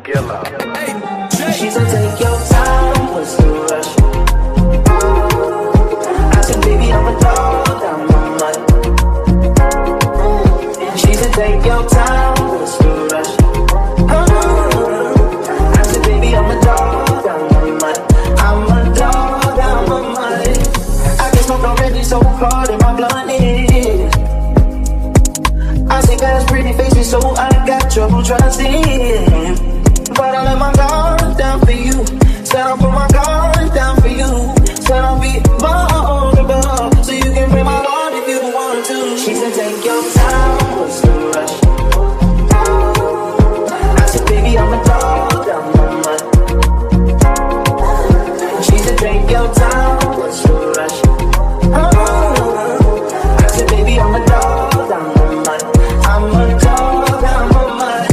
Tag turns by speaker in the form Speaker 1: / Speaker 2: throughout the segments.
Speaker 1: She said, take your time, what's the rush? I said, baby, I'm a dog, I'm a mutt. She said, take your time, what's the rush? I said, baby, I'm a dog, I'm a mutt. I'm a dog, I'm a mutt. I get smoked already so hard in my blunt is. I see guys pretty faces, so I got trouble trusting. But I let my guard down for you. Said I'll put my guard down for you. Said I'll be vulnerable, so you can break my heart if you want to. She said, take your time, what's the rush? I said, baby, I'm a dog, I'm a mutt. She said, take your time, what's the rush? I said, baby, I'm a dog, I'm a mutt. I'm a dog, I'm a mutt.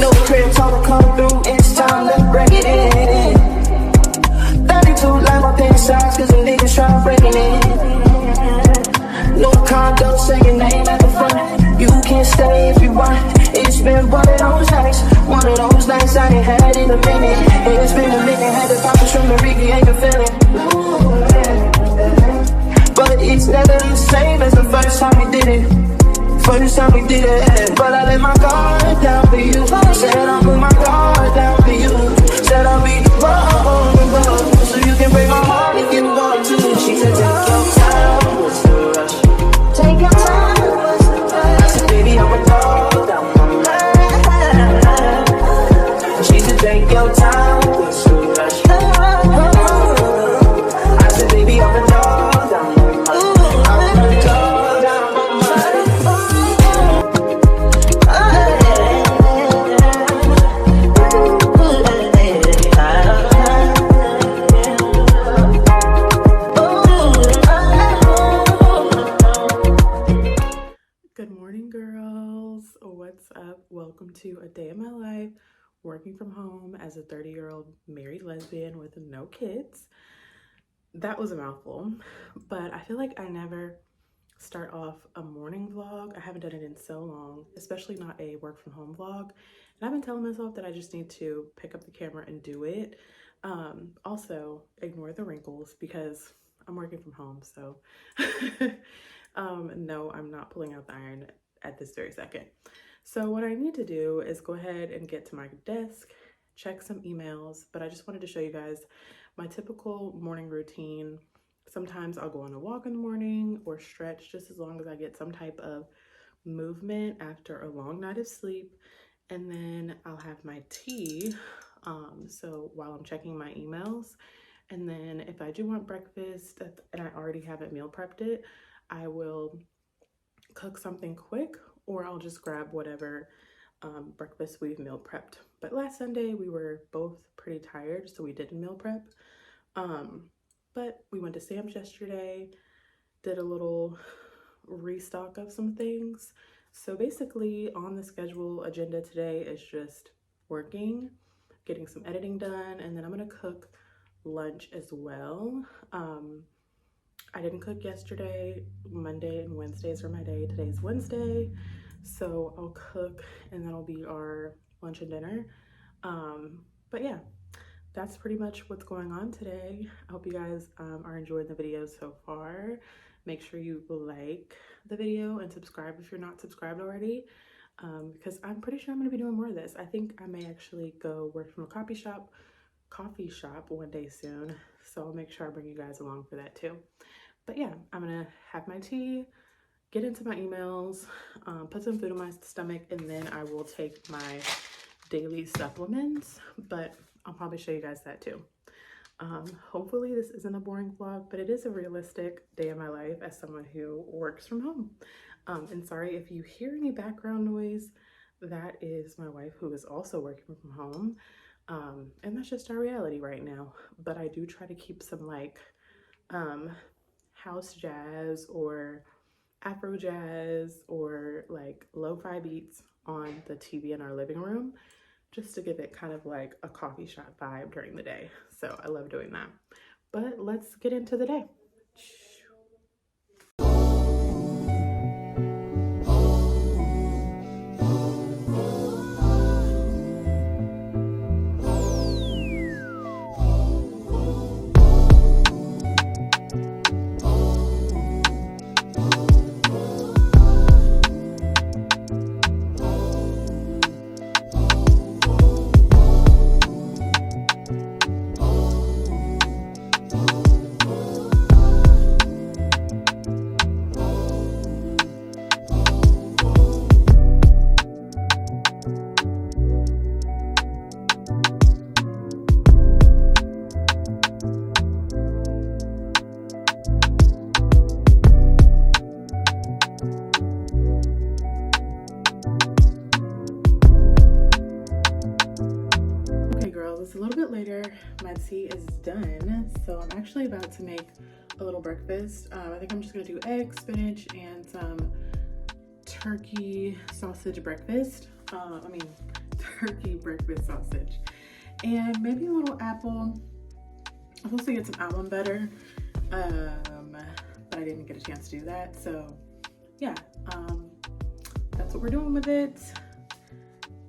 Speaker 1: No crib, told her come through, it's time to break it in. 32 like my pen size, cause the niggas try breaking it. No condo, say your name at the front. You can stay if you want. It's been one of those nights I ain't had in a minute. It's been a minute, had to pop a from the Ricky, ain't a feeling. But it's never the same as the first time we did it. First time we did it, but I let my guard down for you. Said I'll put my guard down for you. Said I'll be vulnerable, so you can break my heart if you want to. She said, take your time, what's the rush? Take your time, what's the rush? I said, baby, I'm a dog, I'm a man. She said, take your time, what's the rush? I said, baby, I'm a dog, I'm a man. I'm a dog, I'm a man.
Speaker 2: Good morning, girls. What's up? Welcome to a day in my life working from home as a 30-year-old married lesbian with no kids. That was a mouthful, but I feel like I never start off a morning vlog. I haven't done it in so long, especially not a work from home vlog. And I've been telling myself that I just need to pick up the camera and do it. Also, ignore the wrinkles because I'm working from home, so no, I'm not pulling out the iron at this very second. So what I need to do is go ahead and get to my desk, check some emails, but I just wanted to show you guys my typical morning routine. Sometimes I'll go on a walk in the morning or stretch just as long as I get some type of movement after a long night of sleep. And then I'll have my tea, so while I'm checking my emails. And then if I do want breakfast and I already haven't meal prepped it, I will cook something quick, or I'll just grab whatever breakfast we've meal prepped. But last Sunday we were both pretty tired, so we didn't meal prep. But we went to Sam's yesterday, did a little restock of some things. So basically on the schedule agenda today is just working, getting some editing done, and then I'm gonna cook lunch as well. I didn't cook yesterday. Monday and Wednesdays are my day. Today's Wednesday, so I'll cook and that'll be our lunch and dinner. But yeah, that's pretty much what's going on today. I hope you guys are enjoying the video so far. Make sure you like the video and subscribe if you're not subscribed already, because I'm pretty sure I'm gonna be doing more of this. I think I may actually go work from a coffee shop one day soon, so I'll make sure I bring you guys along for that too. But yeah, I'm gonna have my tea, get into my emails, put some food in my stomach, and then I will take my daily supplements, but I'll probably show you guys that too. Hopefully this isn't a boring vlog, but it is a realistic day in my life as someone who works from home. And sorry if you hear any background noise, that is my wife who is also working from home. And that's just our reality right now. But I do try to keep some like house jazz or Afro jazz or like lo-fi beats on the TV in our living room, just to give it kind of like a coffee shop vibe during the day. So I love doing that. But let's get into the day. girls, it's a little bit later. My tea is done, so I'm actually about to make a little breakfast. I think I'm just gonna do eggs, spinach, and some turkey sausage breakfast. Turkey breakfast sausage, and maybe a little apple. I'm supposed to get some almond butter, but I didn't get a chance to do that. So yeah, that's what we're doing with it.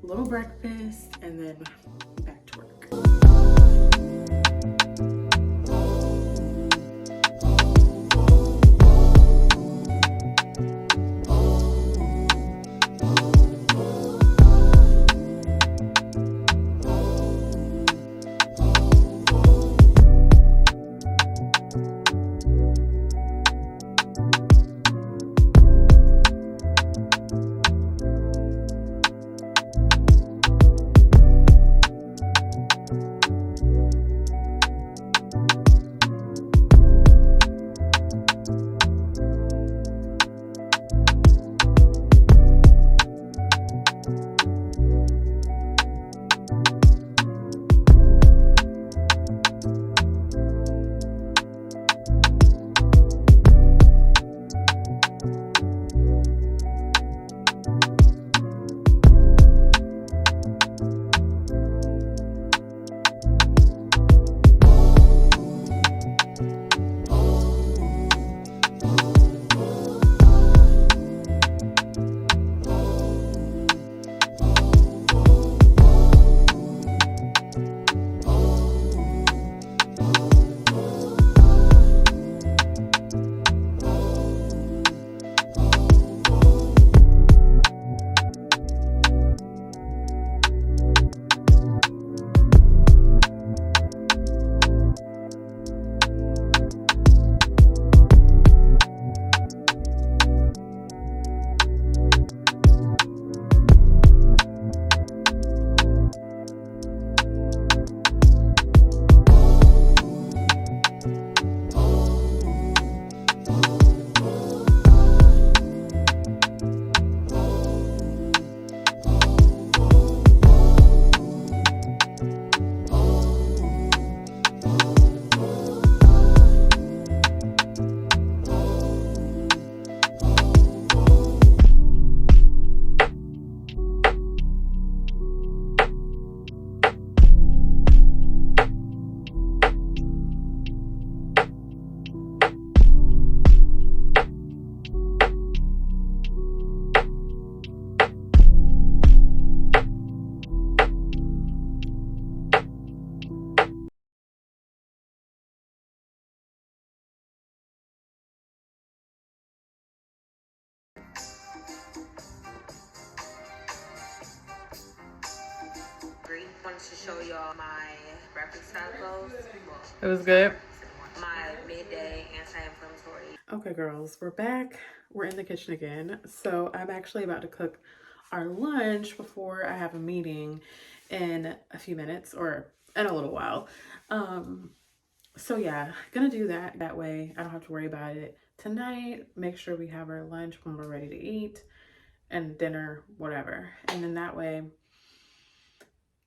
Speaker 2: Little breakfast, and then back to work.
Speaker 3: Wanted to show y'all my breakfast tacos.
Speaker 2: It was good.
Speaker 3: My midday anti-inflammatory.
Speaker 2: Okay, girls, we're back. We're in the kitchen again. So I'm actually about to cook our lunch before I have a meeting in a few minutes, or in a little while. So yeah, gonna do that. That way I don't have to worry about it tonight. Make sure we have our lunch when we're ready to eat, and dinner, whatever. And then that way,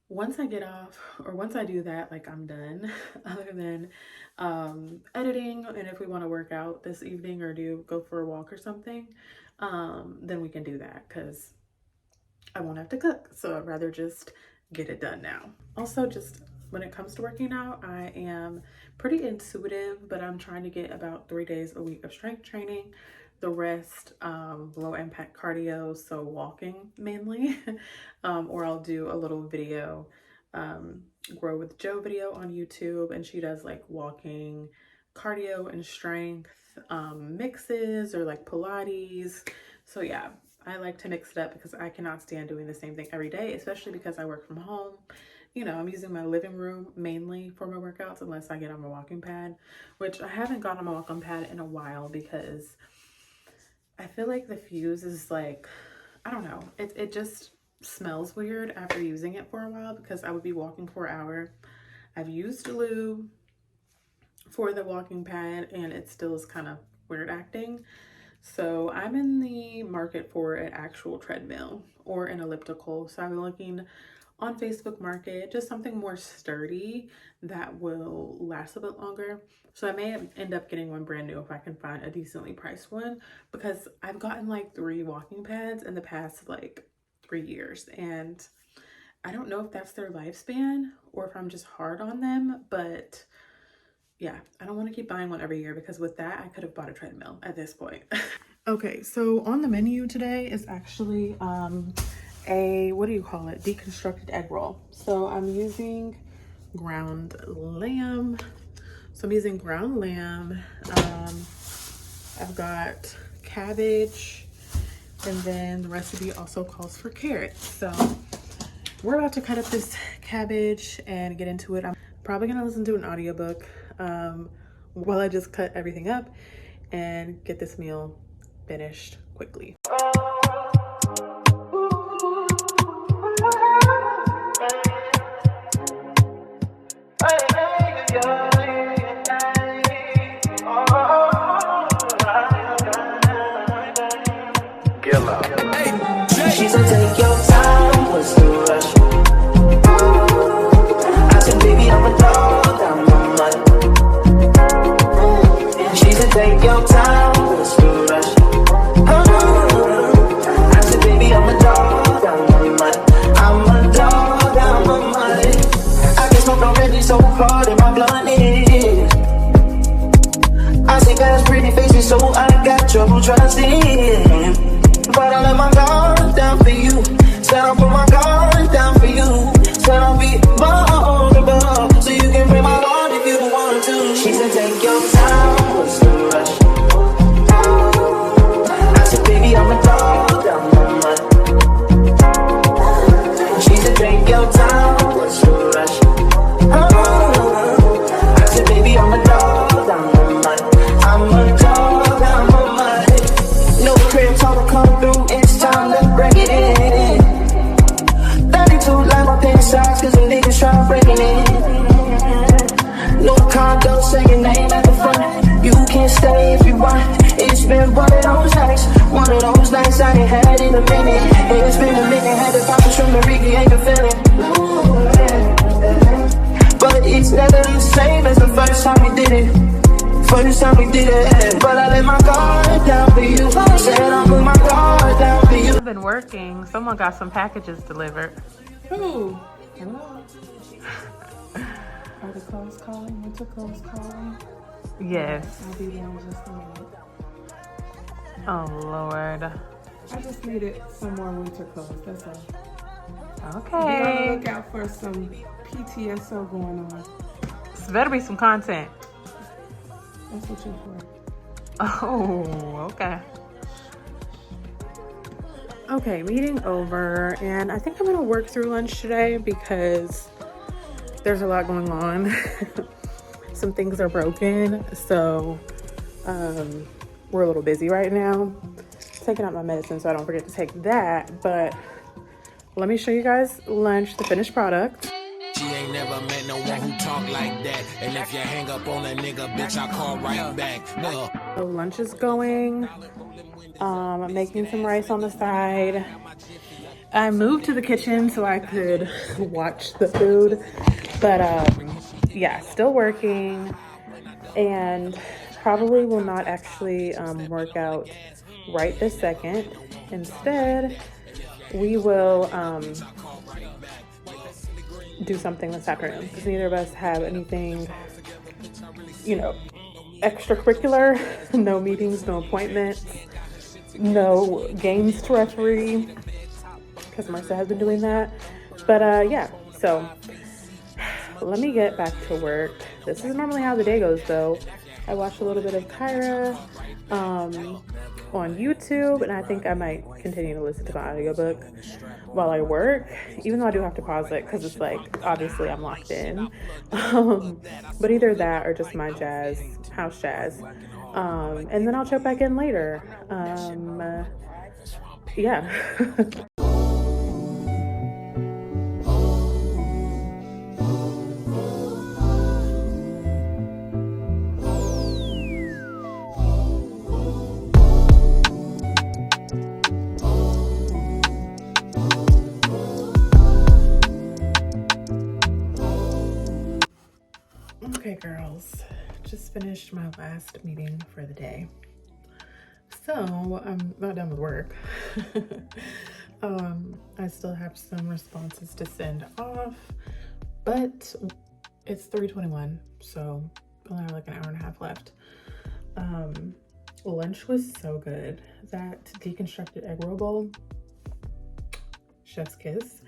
Speaker 2: once I get off, or once I do that, like, I'm done, other than editing. And if we want to work out this evening or go for a walk or something, then we can do that, because I won't have to cook. So I'd rather just get it done now. Also, just when it comes to working out, I am pretty intuitive, but I'm trying to get about 3 days a week of strength training. The rest, low impact cardio, so walking mainly, or I'll do a little video, Grow with Joe video on YouTube, and she does like walking, cardio, and strength mixes, or like Pilates. So yeah, I like to mix it up because I cannot stand doing the same thing every day, especially because I work from home. You know, I'm using my living room mainly for my workouts, unless I get on my walking pad, which I haven't gotten on my walking pad in a while because I feel like the fuse is like, I don't know, it just smells weird after using it for a while, because I would be walking for an hour. I've used lube for the walking pad and it still is kind of weird acting. So I'm in the market for an actual treadmill or an elliptical. So I'm looking on Facebook Market, just something more sturdy that will last a bit longer. So I may end up getting one brand new if I can find a decently priced one, because I've gotten like 3 walking pads in the past like 3 years, and I don't know if that's their lifespan or if I'm just hard on them, but yeah, I don't want to keep buying one every year, because with that I could have bought a treadmill at this point. Okay, so on the menu today is actually a, what do you call it, deconstructed egg roll. So I'm using ground lamb. So I'm using ground lamb. I've got cabbage, and then the recipe also calls for carrots. So we're about to cut up this cabbage and get into it. I'm probably gonna listen to an audiobook while I just cut everything up and get this meal finished quickly.
Speaker 1: She said, take your time, what's the rush? I said, baby, I'm a dog, I'm a mutt. She said, take your time, what's the rush? I said, baby, I'm a dog, I'm a mutt. I'm a dog, I'm a mutt. I get smoked already so hard in my blunt is. I see guys pretty faces, so I got trouble trusting. But I let my guard down for you. Said I'll put my guard down for you. Said I'll be vulnerable, so you can break my heart if you want to. She said, take your time, what's the rush? I said, baby, I'm a dog, I'm a mutt. She said, take your time, what's the rush? I said, baby, I'm a dog, I'm a mutt. I'm a dog, I'm a mutt. No crib talk come through, it's time to break it in. 32 like my penny size, cause the niggas try breaking in. No condo, say your name at the front. You can stay if you want. It's been one of those nights I ain't had in a minute. It's been a minute, had to pop a shrimp and Ricky ain't a feeling. But it's never the same as the first time we did it. First time we did it, but I let my guard down for you. Said I'll put my guard down for you.
Speaker 2: I've been working. Someone got some packages delivered. Who? Hello? Are the clothes calling? Winter clothes calling? Yes. I'll be there in just a minute. Oh, Lord. I just needed some more winter clothes, that's all. Okay. Be on the lookout for some PTSO going on. This better be some content. That's what you're for. Oh, okay. Okay, meeting over, and I think I'm gonna work through lunch today because there's a lot going on. Some things are broken, so we're a little busy right now. Taking out my medicine so I don't forget to take that, but let me show you guys lunch, the finished product.
Speaker 4: She ain't never met no one who talk like that. And if you hang up on a nigga, bitch, I call right back. No.
Speaker 2: So lunch is going. I'm making some rice on the side. I moved to the kitchen so I could watch the food, but yeah, still working, and probably will not actually work out right this second. Instead, we will do something this afternoon because neither of us have anything, you know, extracurricular. No meetings, no appointments, no games to referee because Marissa has been doing that. But yeah, so let me get back to work. This is normally how the day goes though. I watch a little bit of Kyra on YouTube, and I think I might continue to listen to my audiobook while I work, even though I do have to pause it because it's like, obviously I'm locked in. But either that or just my jazz, house jazz. And then I'll check back in later. Yeah. Okay, girls, just finished my last meeting for the day. So I'm not done with work. I still have some responses to send off, but it's 3:21, so I only have like an hour and a half left. Lunch was so good. That deconstructed egg roll bowl, chef's kiss.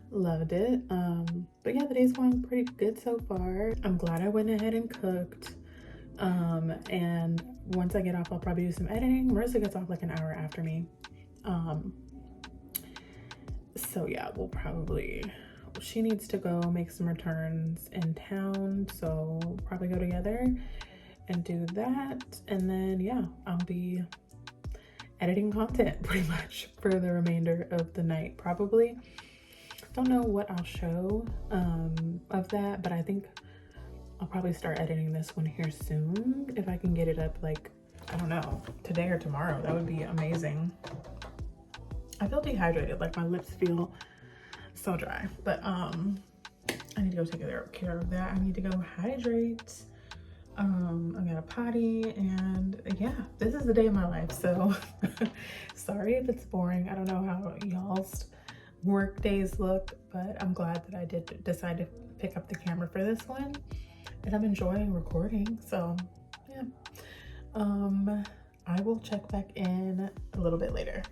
Speaker 2: Loved it. But yeah, the day's going pretty good so far. I'm glad I went ahead and cooked. And once I get off, I'll probably do some editing. Marissa gets off like an hour after me. So yeah, she needs to go make some returns in town, so we'll probably go together and do that. And then yeah, I'll be editing content pretty much for the remainder of the night, probably. Don't know what I'll show of that, but I think I'll probably start editing this one here soon if I can get it up, like, I don't know, today or tomorrow. That would be amazing. I feel dehydrated, like my lips feel so dry, but I need to go take care of that. I need to go hydrate. I got a potty, and yeah, this is the day of my life. So sorry if it's boring. I don't know how y'all's work days look, but I'm glad that I did decide to pick up the camera for this one, and I'm enjoying recording. So yeah, I will check back in a little bit later.